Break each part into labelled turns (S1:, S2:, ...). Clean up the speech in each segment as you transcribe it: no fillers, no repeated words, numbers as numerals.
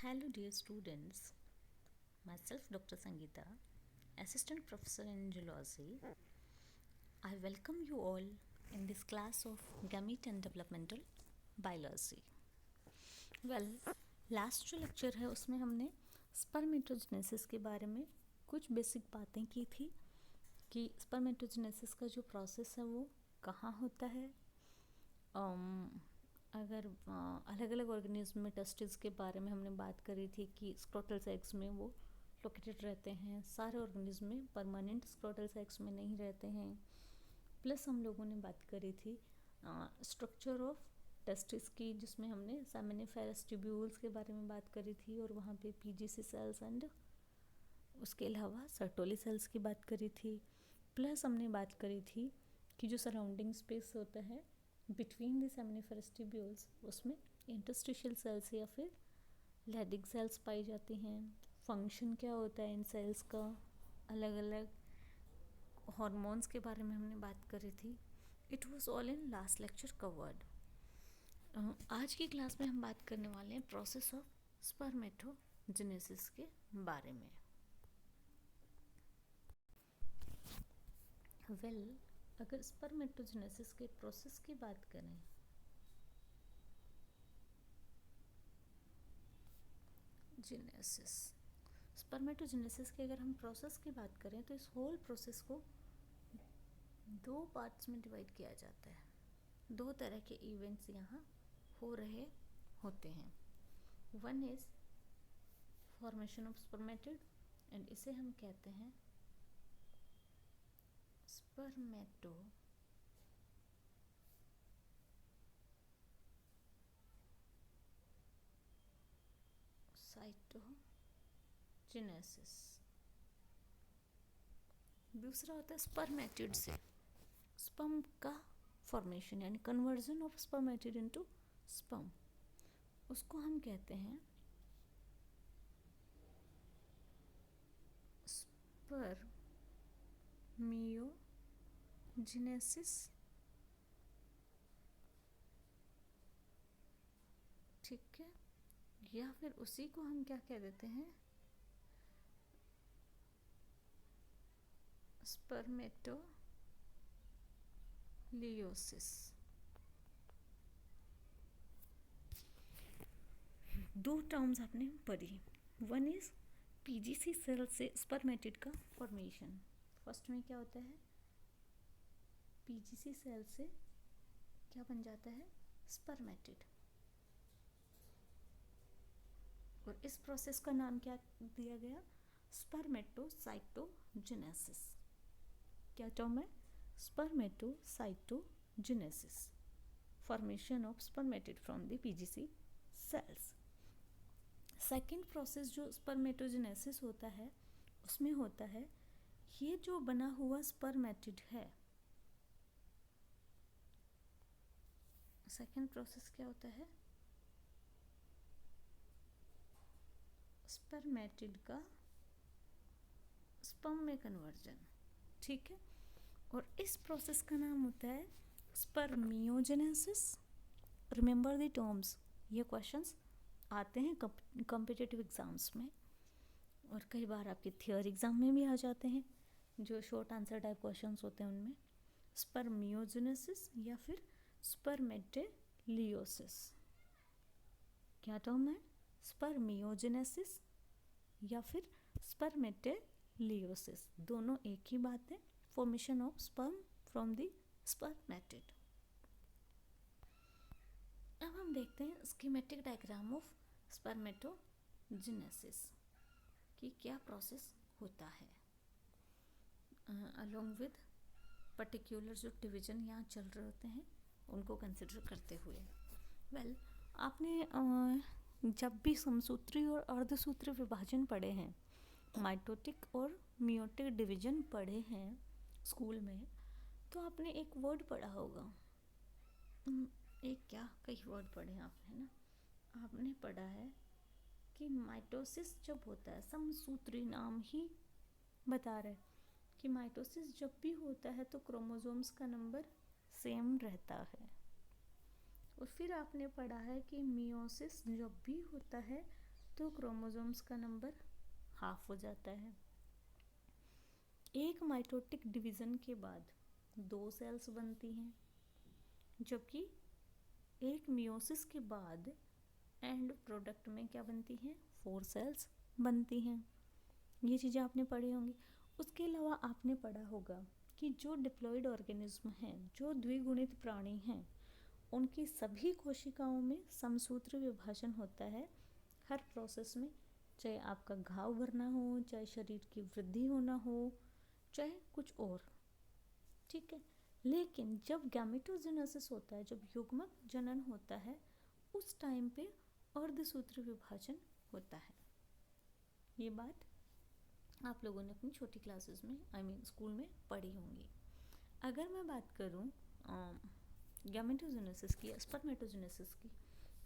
S1: Hello, dear students. Myself, Dr. Sangeeta, Assistant Professor in Zoology. I welcome you all in this class of Gamete and Developmental Biology. Well, last जो lecture है उसमें हमने spermatogenesis के बारे में कुछ basic बातें की थी कि स्पर्मेटोजेनेसिस का जो प्रोसेस है वो कहाँ होता है। अगर अलग अलग ऑर्गेनिज्म में टेस्टिस के बारे में हमने बात करी थी कि स्क्रोटल सेक्स में वो लोकेटेड रहते हैं, सारे ऑर्गेनिज्म में परमानेंट स्क्रोटल सेक्स में नहीं रहते हैं। प्लस हम लोगों ने बात करी थी स्ट्रक्चर ऑफ टेस्टिस की, जिसमें हमने सेमिनिफेरस ट्यूब्यूल्स के बारे में बात करी थी और वहाँ पे पीजीसी सेल्स एंड उसके अलावा सर्टोली सेल्स की बात करी थी। प्लस हमने बात करी थी कि जो सराउंडिंग स्पेस होता है बिटवीन द सेमिनिफेरस ट्यूब्यूल्स उसमें इंटरस्टिशियल सेल्स या फिर लैडिक सेल्स पाई जाती हैं। फंक्शन क्या होता है इन सेल्स का, अलग अलग हार्मोन्स के बारे में हमने बात करी थी। It was all in last lecture covered. आज की क्लास में हम बात करने वाले हैं प्रोसेस ऑफ स्पर्मेटोजेनेसिस के बारे में। अगर स्पर्मेटोजेनेसिस के प्रोसेस की बात करें, जेनेसिस स्पर्मेटोजेनेसिस के अगर हम प्रोसेस की बात करें तो इस होल प्रोसेस को दो पार्ट्स में डिवाइड किया जाता है। दो तरह के इवेंट्स यहाँ हो रहे होते हैं। One is formation of spermatid and इसे हम कहते हैं स्पर्मेटो साइटोजेनेसिस। दूसरा होता है स्पर्मेटिड से स्पर्म का फॉर्मेशन यानी conversion of spermatid into sperm, उसको हम कहते हैं स्पर्मियोजेनेसिस। ठीक है, या फिर उसी को हम क्या कह देते हैं, स्पर्मेटोलियोसिस। दो टर्म्स आपने पढ़ी। वन इज पीजीसी सेल से स्पर्मेटिड का फॉर्मेशन। फर्स्ट में क्या होता है, पीजीसी सेल से क्या बन जाता है, स्पर्मेटिड। और इस प्रोसेस का नाम क्या दिया गया, स्पर्मेटोसाइटोजेनेसिस। क्या टर्म है, spermatocytogenesis, formation of spermatid from the PGC cells. Second process जो स्पर्मेटोजेनेसिस होता है उसमें होता है ये जो बना हुआ स्पर्मेटिड है, सेकेंड प्रोसेस क्या होता है, स्पर्मेटिड का स्पर्म में कन्वर्जन। ठीक है, और इस प्रोसेस का नाम होता है स्पर्मियोजेनेसिस। रिमेंबर द टर्म्स, ये क्वेश्चंस आते हैं कॉम्पिटिटिव एग्जाम्स में और कई बार आपके थियोरी एग्जाम में भी आ जाते हैं, जो शॉर्ट आंसर टाइप क्वेश्चंस होते हैं उनमें। स्पर्मियोजेनेसिस या फिर स्पर्मेटेलियोसिस, क्या टर्म है, स्पर्मियोजेनेसिस या फिर स्पर्मेटेलियोसिस, दोनों एक ही बात है, formation of sperm from the spermatid. अब हम देखते हैं स्कीमेटिक डायग्राम ऑफ स्पर्मेटोजेनेसिस कि क्या प्रोसेस होता है अलोंग विद पर्टिकुलर जो डिवीजन यहाँ चल रहे होते हैं उनको कंसिडर करते हुए। आपने जब भी समसूत्री और अर्धसूत्री विभाजन पढ़े हैं, माइटोटिक और मियोटिक डिवीजन पढ़े हैं स्कूल में, तो आपने एक वर्ड पढ़ा होगा, एक क्या कई वर्ड पढ़े हैं आपने, है ना। आपने पढ़ा है कि माइटोसिस जब होता है, समसूत्री नाम ही बता रहे कि माइटोसिस जब भी होता है तो क्रोमोसोम्स का नंबर सेम रहता है। और फिर आपने पढ़ा है कि मियोसिस जब भी होता है तो क्रोमोसोम्स का नंबर हाफ हो जाता है। एक माइटोटिक डिवीज़न के बाद 2 सेल्स बनती हैं, जबकि एक मियोसिस के बाद एंड प्रोडक्ट में क्या बनती हैं, 4 सेल्स बनती हैं। ये चीज़ें आपने पढ़ी होंगी। उसके अलावा आपने पढ़ा होगा कि जो डिप्लॉइड ऑर्गेनिज्म हैं, जो द्विगुणित प्राणी हैं, उनकी सभी कोशिकाओं में समसूत्र विभाजन होता है हर प्रोसेस में, चाहे आपका घाव भरना हो, चाहे शरीर की वृद्धि होना हो, चाहे कुछ और, ठीक है। लेकिन जब गैमेटोजेनेसिस होता है, जब युग्मक जनन होता है, उस टाइम पे अर्धसूत्र विभाजन होता है। ये बात आप लोगों ने अपनी छोटी क्लासेस में स्कूल में पढ़ी होंगी। अगर मैं बात करूँ गैमेटोजेनेसिस की, स्पर्मेटोजेनेसिस की,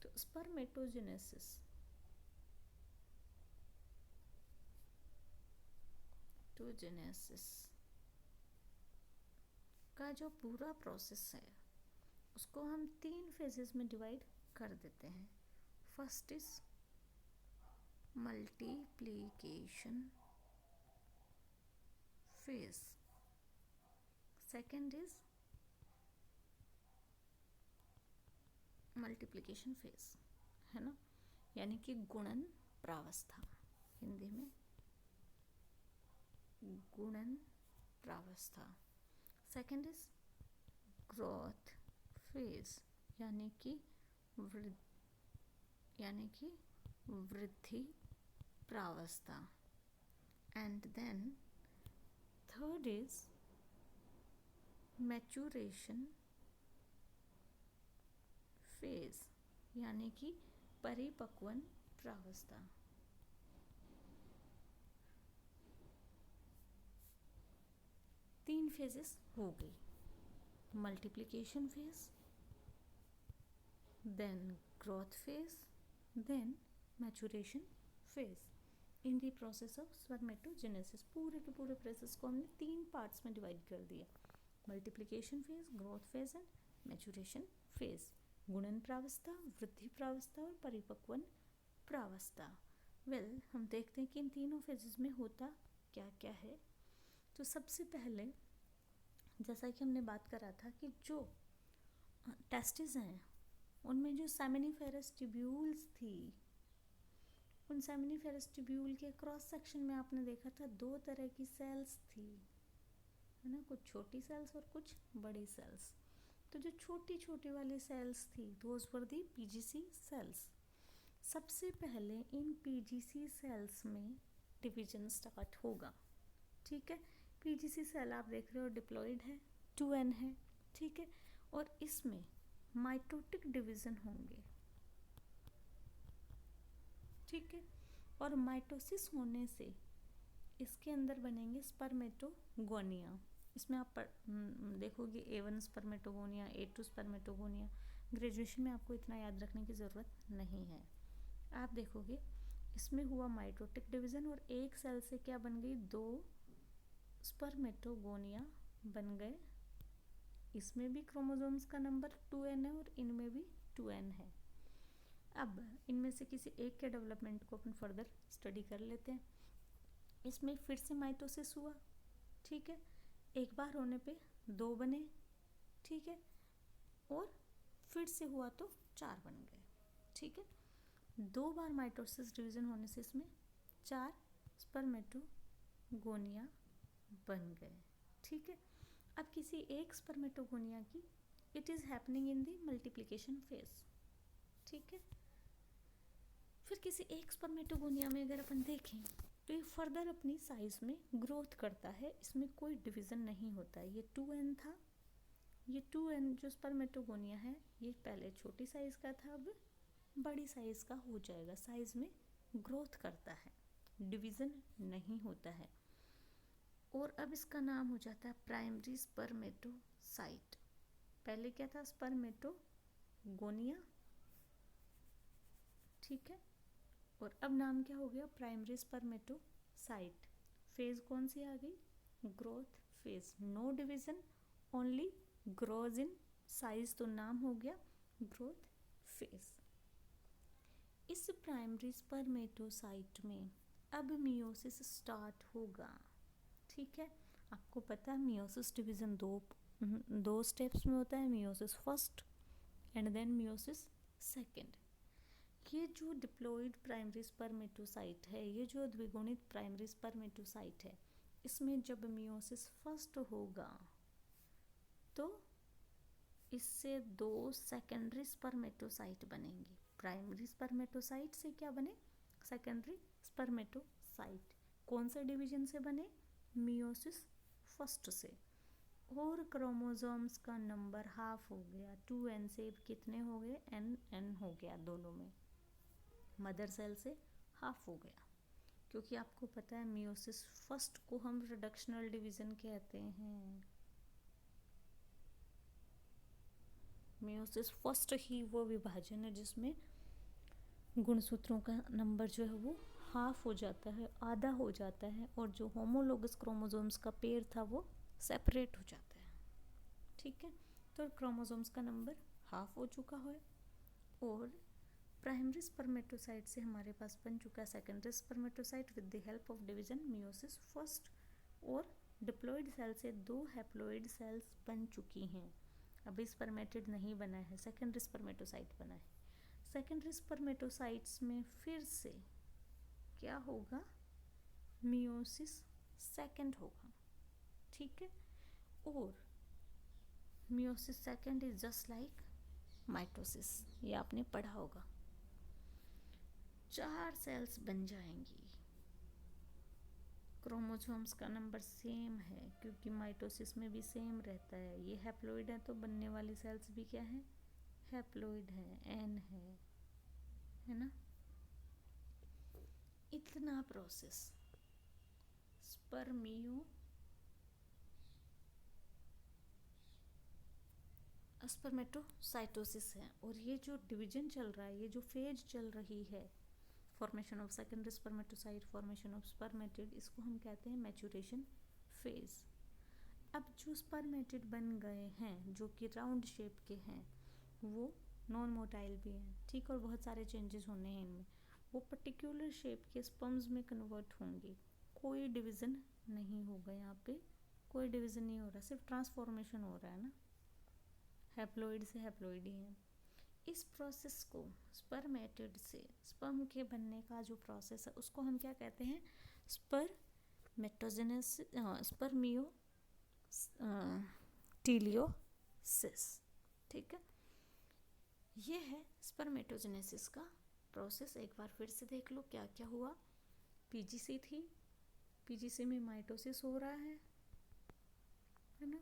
S1: तो स्पर्मेटोजेनेसिस का जो पूरा प्रोसेस है उसको हम 3 फेजेस में डिवाइड कर देते हैं। First is multiplication phase, second is multiplication phase, है ना, यानी कि गुणन प्रावस्था, हिंदी में गुणन प्रावस्था। सेकेंड इज ग्रोथ फेज, यानी कि वृद्धि प्रावस्था। And then third is maturation phase, यानी कि परिपक्वन प्रावस्था। तीन फेजेस हो गई, multiplication phase, then growth phase, then maturation phase in the process of spermatogenesis. पूरे के पूरे प्रोसेस को हमने 3 पार्ट्स में डिवाइड कर दिया, multiplication phase, growth phase and maturation phase. गुणन प्रावस्था, वृद्धि प्रावस्था और परिपक्वन प्रावस्था। वेल, हम देखते हैं कि इन तीनों फेजेस में होता क्या क्या है। तो सबसे पहले जैसा कि हमने बात करा था कि जो टेस्टिस हैं उनमें जो सेमिनिफेरस ट्यूब्यूल्स थी, उन सेमिनिफेरस ट्यूब्यूल के क्रॉस सेक्शन में आपने देखा था 2 तरह की सेल्स थी, है ना, कुछ छोटी सेल्स और कुछ बड़ी सेल्स। तो जो छोटी छोटी वाली सेल्स थी, those were the PGC cells. सबसे पहले इन पीजीसी सेल्स में डिवीजन स्टार्ट होगा, ठीक है। पीजीसी सेल आप देख रहे हो डिप्लॉइड है, 2n है, ठीक है, और इसमें माइटोटिक डिवीजन होंगे, ठीक है, और माइटोसिस होने से इसके अंदर बनेंगे स्पर्मेटोगोनिया। इसमें आप देखोगे A1 spermatogonia, A2 spermatogonia. Graduation में आपको इतना याद रखने की ज़रूरत नहीं है। आप देखोगे इसमें हुआ माइटोटिक डिवीज़न और एक सेल से क्या बन गई, 2 स्पर्मेटोगोनिया बन गए। इसमें भी क्रोमोसोम्स का नंबर 2n है और इनमें भी 2n है। अब इनमें से किसी एक के डेवलपमेंट को अपन फर्दर स्टडी कर लेते हैं। इसमें फिर से माइटोसिस हुआ, ठीक है, एक बार होने पे 2 बने, ठीक है, और फिर से हुआ तो 4 बन गए, ठीक है। 2 बार माइटोसिस डिवीजन होने से इसमें 4 स्पर्मेटोगोनिया बन गए, ठीक है। अब किसी एक स्पर्मेटोगोनिया की it is happening in the multiplication phase, ठीक है। फिर किसी एक स्पर्मेटोगोनिया में अगर अपन देखें तो ये फर्दर अपनी साइज में ग्रोथ करता है, इसमें कोई डिवीज़न नहीं होता है। ये 2n था, ये 2n जो स्पर्मेटोगोनिया है ये पहले छोटी साइज़ का था, अब बड़ी साइज़ का हो जाएगा, साइज़ में ग्रोथ करता है, डिवीज़न नहीं होता है। और अब इसका नाम हो जाता है प्राइमरी स्पर्मेटोसाइट। पहले क्या था, स्पर्मेटोगोनिया, ठीक है, और अब नाम क्या हो गया, प्राइमरी स्पर्मेटोसाइट। फेज कौन सी आ गई, growth phase. No division, only grows in size, तो नाम हो गया ग्रोथ फेज। इस प्राइमरी स्पर्मेटोसाइट में अब मियोसिस स्टार्ट होगा। ठीक है, आपको पता है मियोसिस डिवीज़न दो स्टेप्स में होता है, meiosis first and then meiosis second. ये जो डिप्लॉइड प्राइमरी स्पर्मेटोसाइट है, ये जो द्विगुणित प्राइमरी स्पर्मेटोसाइट है, इसमें जब मियोसिस फर्स्ट होगा तो इससे दो सेकेंडरी स्पर्मेटोसाइट बनेंगे। प्राइमरी स्पर्मेटोसाइट से क्या बने? Secondary spermatocyte. कौन से डिवीजन से बने? मियोसिस फर्स्ट से। और क्रोमोसोम्स का नंबर हाफ हो गया, 2n से कितने हो गए? n हो गया दोनों में, मदर सेल से हाफ हो गया। क्योंकि आपको पता है मियोसिस फर्स्ट को हम रिडक्शनल डिवीजन कहते हैं। मियोसिस फर्स्ट ही वो विभाजन है जिसमें गुणसूत्रों का नंबर जो है वो हाफ हो जाता है, आधा हो जाता है, और जो होमोलोगस क्रोमोसोम्स का पेयर था वो सेपरेट हो जाता है। ठीक है, तो क्रोमोसोम्स का नंबर हाफ हो चुका है और प्राइमरी स्पर्मेटोसाइट से हमारे पास बन चुका है secondary spermatocyte with the help of division meiosis first. और डिप्लॉइड सेल से दो हैप्लॉइड सेल्स बन चुकी हैं। अभी स्पर्मेटिड नहीं बना है, सेकेंडरी स्पर्मेटोसाइट बना है। सेकेंडरी स्पर्मेटोसाइट्स में फिर से क्या होगा? मियोसिस सेकेंड होगा। ठीक है, और meiosis second is just like mitosis, ये आपने पढ़ा होगा। 4 सेल्स बन जाएंगी। क्रोमोसोम्स का नंबर सेम है क्योंकि माइटोसिस में भी सेम रहता है। ये हैप्लॉइड है तो बनने वाली सेल्स भी क्या है? हैप्लॉइड है, n है ना। इतना प्रोसेस स्पर्मेटोसाइटोसिस है। और ये जो डिवीजन चल रहा है, ये जो फेज चल रही है, formation of secondary spermatocyte, formation of spermatid, इसको हम कहते हैं मैच्योरेशन फेज। अब जो स्पर्मेटिड बन गए हैं, जो कि राउंड शेप के हैं, वो नॉन मोटाइल भी हैं, ठीक, और बहुत सारे चेंजेस होने हैं इनमें। वो पर्टिकुलर शेप के स्पर्म्स में कन्वर्ट होंगे। कोई डिवीज़न नहीं होगा यहाँ पे, कोई डिवीज़न नहीं हो रहा, सिर्फ ट्रांसफॉर्मेशन हो रहा है ना, हैप्लॉइड से हैप्लॉइड ही है। इस प्रोसेस को स्पर्मेटिड से स्पर्म के बनने का जो प्रोसेस है उसको हम क्या कहते हैं? स्पर्मेटोजेनेसिस। ठीक है, ये है स्पर्मेटोजेनेसिस का प्रोसेस। एक बार फिर से देख लो क्या क्या हुआ। पीजीसी थी, पीजीसी में माइटोसिस हो रहा है ना।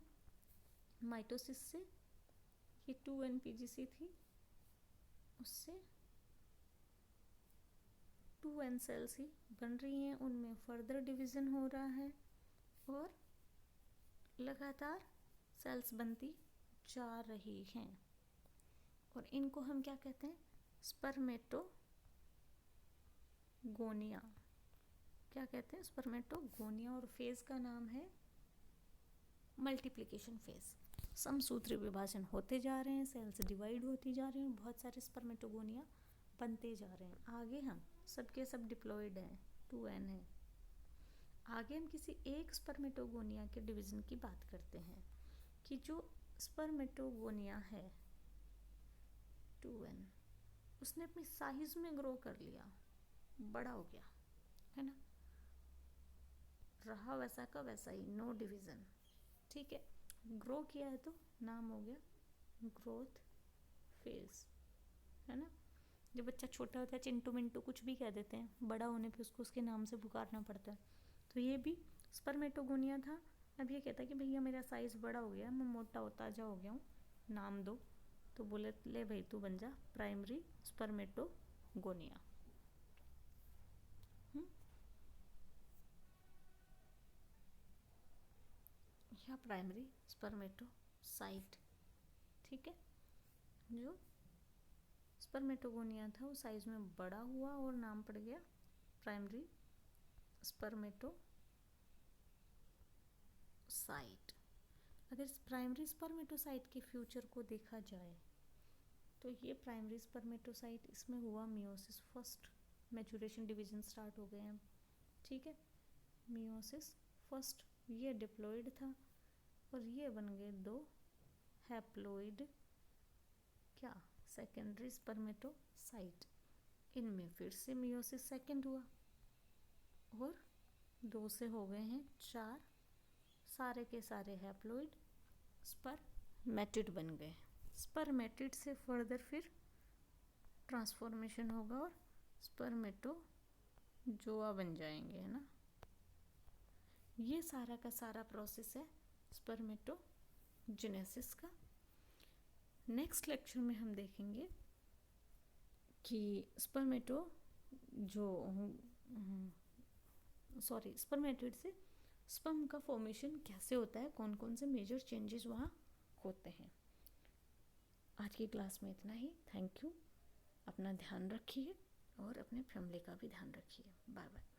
S1: माइटोसिस से ये 2n पीजीसी थी, उससे 2n सेल्स ही बन रही हैं, उनमें फर्दर डिवीज़न हो रहा है और लगातार सेल्स बनती जा रही हैं। और इनको हम क्या कहते हैं? स्पर्मेटोगोनिया। क्या कहते हैं? स्पर्मेटोगोनिया। और फेज का नाम है मल्टीप्लिकेशन फेज। समसूत्री विभाजन होते जा रहे हैं, सेल्स डिवाइड होती जा रही हैं, बहुत सारे स्पर्मेटोगोनिया बनते जा रहे हैं। आगे हम सबके सब डिप्लॉइड हैं, 2n है। आगे हम किसी एक स्पर्मेटोगोनिया के डिवीज़न की बात करते हैं कि जो स्पर्मेटोगोनिया है 2n, उसने अपनी साइज में ग्रो कर लिया, बड़ा हो गया, है ना, रहा वैसा का वैसा ही, नो डिवीज़न। ठीक है, ग्रो किया है तो नाम हो गया ग्रोथ फेज, है ना। जब बच्चा छोटा होता है चिंटू मिंटू कुछ भी कह देते हैं, बड़ा होने पे उसको उसके नाम से पुकारना पड़ता है। तो ये भी स्पर्मेटोगोनिया था। अब ये कहता है कि भैया मेरा साइज़ बड़ा हो गया, मैं मोटा होता जा हो गया हूँ, नाम दो। तो बोले ले भाई तू बन जा प्राइमरी स्पर्मेटोगोनिया। या प्राइमरी स्पर्मेटोसाइट। ठीक है, जो स्पर्मेटोगोनिया था वो साइज में बड़ा हुआ और नाम पड़ गया प्राइमरी स्पर्मेटोसाइट। अगर प्राइमरी स्पर्मेटोसाइट के फ्यूचर को देखा जाए तो ये प्राइमरी स्पर्मेटोसाइट, इसमें हुआ meiosis, first maturation division start हो गए हैं, ठीक है। मियोसिस फर्स्ट, ये डिप्लॉइड था और ये बन गए दो हैप्लॉइड क्या सेकेंडरी स्पर्मेटोसाइट। इनमें फिर से मियोसिस सेकेंड हुआ और 2 से हो गए हैं 4, सारे के सारे हैप्लॉइड स्पर्मेटिड बन गए। स्पर्मेटिड से फर्दर फिर ट्रांसफॉर्मेशन होगा और स्पर्मेटोजोआ बन जाएंगे, है ना। ये सारा का सारा प्रोसेस है स्पर्मेटोजेनेसिस का। नेक्स्ट लेक्चर में हम देखेंगे कि स्पर्मेटिड से स्पर्म का फॉर्मेशन कैसे होता है, कौन कौन से मेजर चेंजेस वहाँ होते हैं। आज की क्लास में इतना ही। Thank you. अपना ध्यान रखिए और अपने फैमिली का भी ध्यान रखिए। Bye bye.